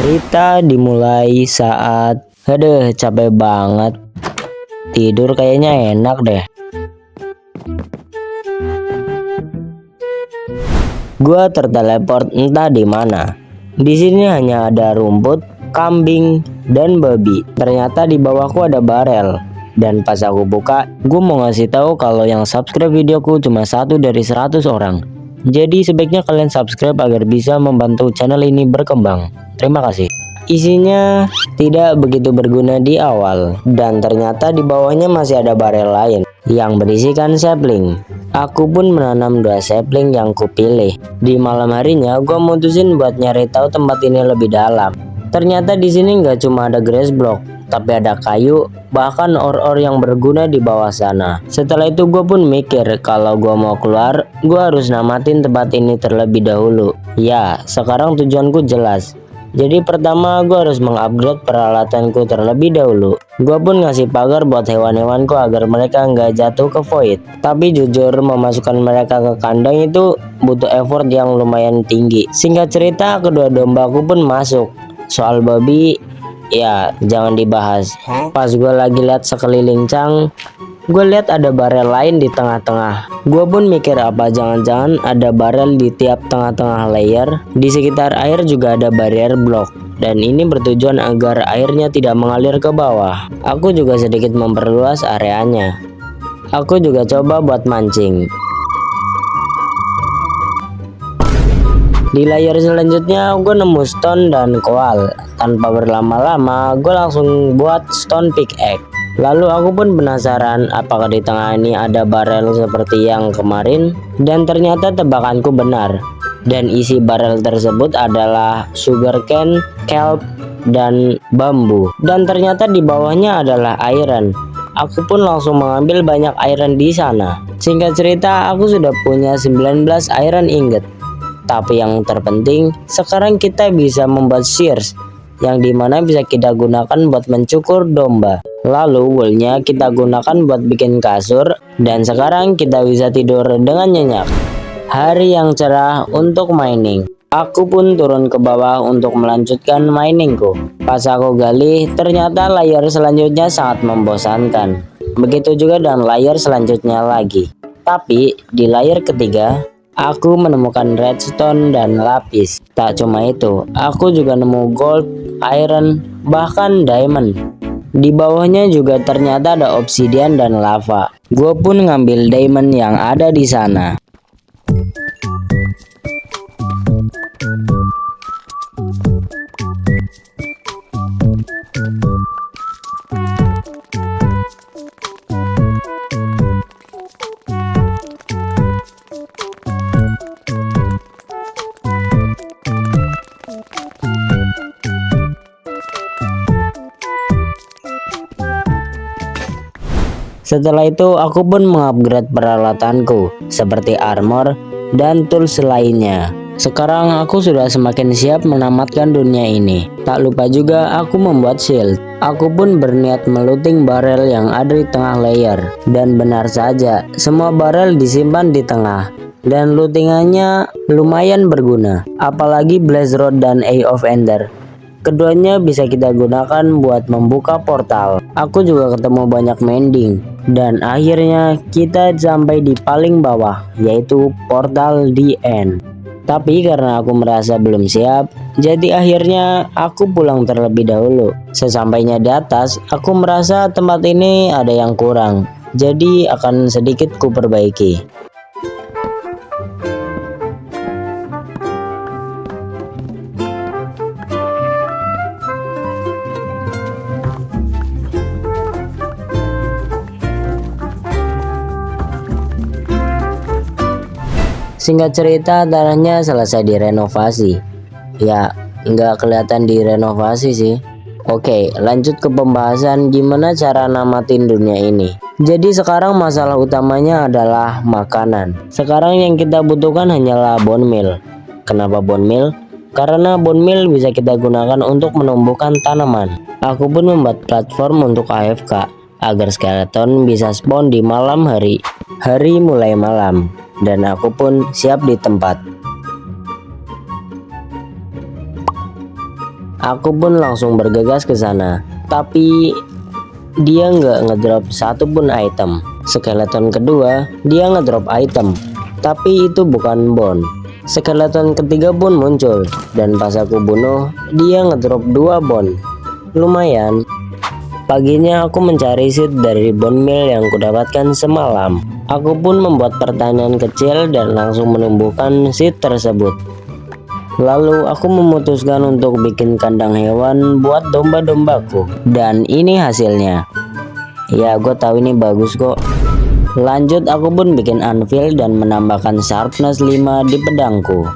Cerita dimulai saat, aduh capek banget. Tidur kayaknya enak deh. Gua terteleport entah di mana. Di sini hanya ada rumput, kambing, dan babi. Ternyata di bawahku ada barel. Dan pas aku buka, gue mau ngasih tahu kalau yang subscribe videoku cuma 1 dari 100 orang. Jadi sebaiknya kalian subscribe agar bisa membantu channel ini berkembang. Terima kasih. Isinya tidak begitu berguna di awal, dan ternyata di bawahnya masih ada barel lain yang berisikan sapling. Aku pun menanam 2 sapling yang kupilih. Di malam harinya, gue mutusin buat nyari tahu tempat ini lebih dalam. Ternyata di sini nggak cuma ada grass block, tapi ada kayu, bahkan or-or yang berguna di bawah sana. Setelah itu gue pun mikir kalau gue mau keluar, gue harus namatin tempat ini terlebih dahulu. Ya, sekarang tujuanku jelas. Jadi pertama gue harus mengupgrade peralatanku terlebih dahulu. Gue pun ngasih pagar buat hewan-hewanku agar mereka nggak jatuh ke void. Tapi jujur memasukkan mereka ke kandang itu butuh effort yang lumayan tinggi. Singkat cerita kedua dombaku pun masuk. Soal babi, ya jangan dibahas. Pas gue lagi lihat sekeliling cang, gue lihat ada barel lain di tengah-tengah. Gue pun mikir apa jangan-jangan ada barel di tiap tengah-tengah layer. Di sekitar air juga ada barrier block, dan ini bertujuan agar airnya tidak mengalir ke bawah. Aku juga sedikit memperluas areanya. Aku juga coba buat mancing. Di layer selanjutnya gue nemu stone dan koal. Tanpa berlama-lama gue langsung buat stone pickaxe. Lalu aku pun penasaran apakah di tengah ini ada barel seperti yang kemarin, dan ternyata tebakanku benar. Dan isi barel tersebut adalah sugarcane, kelp, dan bambu. Dan ternyata di bawahnya adalah iron. Aku pun langsung mengambil banyak iron di sana. Singkat cerita aku sudah punya 19 iron ingot. Tapi yang terpenting sekarang kita bisa membuat shears, yang dimana bisa kita gunakan buat mencukur domba. Lalu woolnya kita gunakan buat bikin kasur, dan sekarang kita bisa tidur dengan nyenyak. Hari yang cerah untuk mining. Aku pun turun ke bawah untuk melanjutkan miningku. Pas aku gali, ternyata layer selanjutnya sangat membosankan. Begitu juga dengan layer selanjutnya lagi. Tapi di layer ketiga, aku menemukan redstone dan lapis. Tak cuma itu, aku juga nemu gold, iron, bahkan diamond. Di bawahnya juga ternyata ada obsidian dan lava. Gue pun ngambil diamond yang ada di sana. Setelah itu aku pun mengupgrade peralatanku seperti armor dan tools lainnya. Sekarang aku sudah semakin siap menamatkan dunia ini. Tak lupa juga aku membuat shield. Aku pun berniat melooting barel yang ada di tengah layer. Dan benar saja, semua barel disimpan di tengah. Dan lootingannya lumayan berguna. Apalagi Blaze Rod dan Eye of Ender. Keduanya bisa kita gunakan buat membuka portal. Aku juga ketemu banyak mending. Dan akhirnya kita sampai di paling bawah, yaitu portal the end. Tapi karena aku merasa belum siap, jadi akhirnya aku pulang terlebih dahulu. Sesampainya di atas, aku merasa tempat ini ada yang kurang. Jadi akan sedikit ku perbaiki. Singkat cerita, tanahnya selesai direnovasi. Ya, nggak kelihatan direnovasi sih. Oke, lanjut ke pembahasan gimana cara namatin dunia ini. Jadi sekarang masalah utamanya adalah makanan. Sekarang yang kita butuhkan hanyalah bone meal. Kenapa bone meal? Karena bone meal bisa kita gunakan untuk menumbuhkan tanaman. Aku pun membuat platform untuk AFK agar skeleton bisa spawn di malam hari. Hari mulai malam. Dan aku pun siap di tempat. Aku pun langsung bergegas ke sana. Tapi dia nggak ngedrop satu pun item. Skeleton kedua, dia ngedrop item. Tapi itu bukan bone. Skeleton ketiga pun muncul. Dan pas aku bunuh, dia ngedrop 2 bone. Lumayan. Paginya aku mencari seed dari bone meal yang kudapatkan semalam. Aku pun membuat pertanian kecil dan langsung menumbuhkan seed tersebut. Lalu aku memutuskan untuk bikin kandang hewan buat domba-dombaku. Dan ini hasilnya. Ya, gue tahu ini bagus kok. Lanjut aku pun bikin anvil dan menambahkan sharpness 5 di pedangku.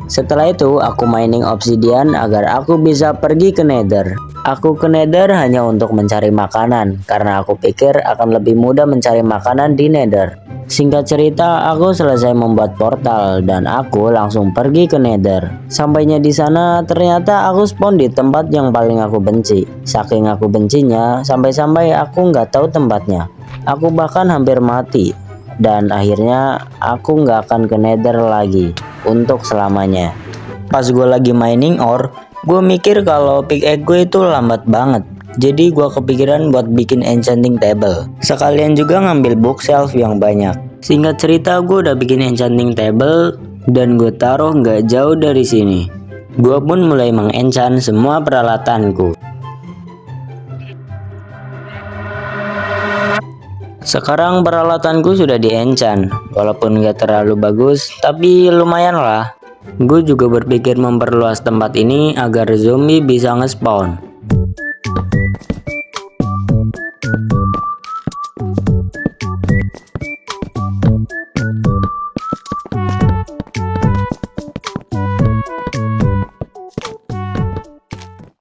Setelah itu aku mining obsidian agar aku bisa pergi ke nether. Aku ke nether hanya untuk mencari makanan, karena aku pikir akan lebih mudah mencari makanan di nether. Singkat cerita, aku selesai membuat portal dan aku langsung pergi ke nether. Sampainya di sana, ternyata aku spawn di tempat yang paling aku benci. Saking aku bencinya, sampai-sampai aku nggak tahu tempatnya. Aku bahkan hampir mati. Dan akhirnya aku nggak akan ke nether lagi untuk selamanya. Pas gue lagi mining ore, gue mikir kalau pickaxe gue itu lambat banget. Jadi gue kepikiran buat bikin enchanting table. Sekalian juga ngambil bookshelf yang banyak. Singkat cerita, gue udah bikin enchanting table dan gue taruh nggak jauh dari sini. Gue pun mulai mengenchant semua peralatanku. Sekarang peralatanku sudah di-enchant, walaupun gak terlalu bagus, tapi lumayan lah. Gue juga berpikir memperluas tempat ini agar zombie bisa nge-spawn.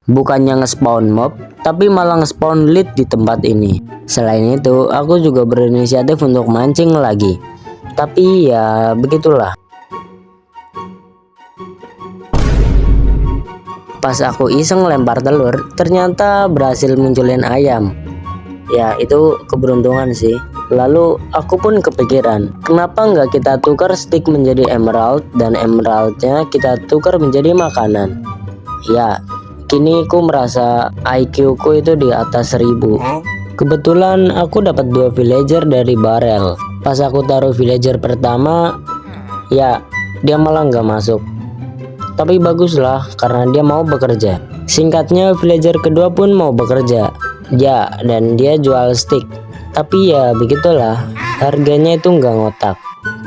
Bukannya nge-spawn mob, tapi malah nge-spawn lead di tempat ini. Selain itu, aku juga berinisiatif untuk mancing lagi. Tapi ya begitulah. Pas aku iseng lempar telur, ternyata berhasil munculin ayam. Ya itu keberuntungan sih. Lalu aku pun kepikiran, kenapa nggak kita tukar stick menjadi emerald dan emeraldnya kita tukar menjadi makanan. Ya, kini aku merasa IQ ku itu di atas 1000. Kebetulan aku dapat 2 villager dari barrel. Pas aku taruh villager pertama, ya dia malah nggak masuk. Tapi baguslah karena dia mau bekerja. Singkatnya villager kedua pun mau bekerja. Ya, dan dia jual stick. Tapi ya begitulah, harganya itu nggak ngotak.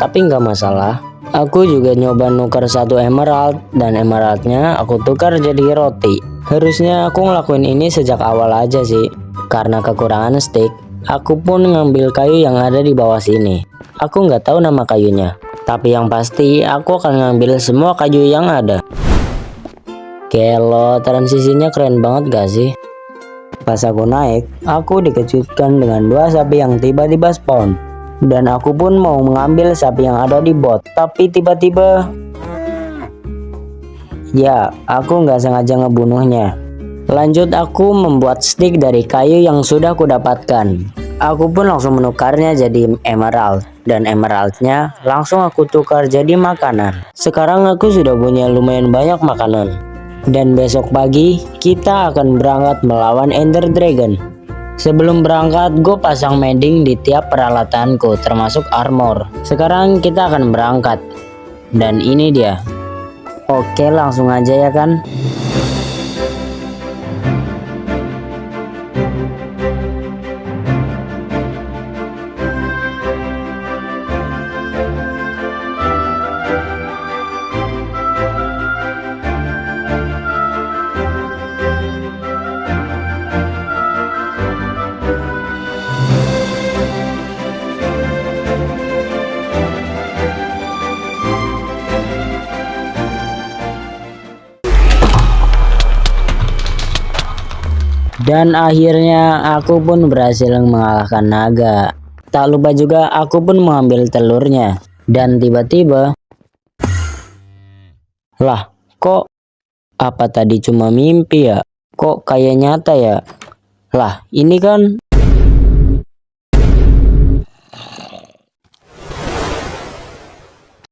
Tapi nggak masalah. Aku juga nyoba nuker 1 emerald dan emeraldnya aku tukar jadi roti. Harusnya aku ngelakuin ini sejak awal aja sih. Karena kekurangan stick, aku pun ngambil kayu yang ada di bawah sini. Aku nggak tahu nama kayunya. Tapi yang pasti aku akan ngambil semua kayu yang ada. Kelo, transisinya keren banget gak sih? Pas aku naik, aku dikejutkan dengan 2 sapi yang tiba-tiba spawn. Dan aku pun mau mengambil sapi yang ada di bot. Tapi tiba-tiba, ya aku nggak sengaja ngebunuhnya. Lanjut aku membuat stick dari kayu yang sudah aku dapatkan. Aku pun langsung menukarnya jadi emerald. Dan emeraldnya langsung aku tukar jadi makanan. Sekarang aku sudah punya lumayan banyak makanan. Dan besok pagi kita akan berangkat melawan Ender Dragon. Sebelum berangkat gue pasang mending di tiap peralatanku termasuk armor. Sekarang kita akan berangkat. Dan ini dia. Oke, langsung aja ya kan. Dan akhirnya aku pun berhasil mengalahkan naga. Tak lupa juga aku pun mengambil telurnya. Dan tiba-tiba, lah kok apa tadi cuma mimpi ya? Kok kayak nyata ya? Lah ini kan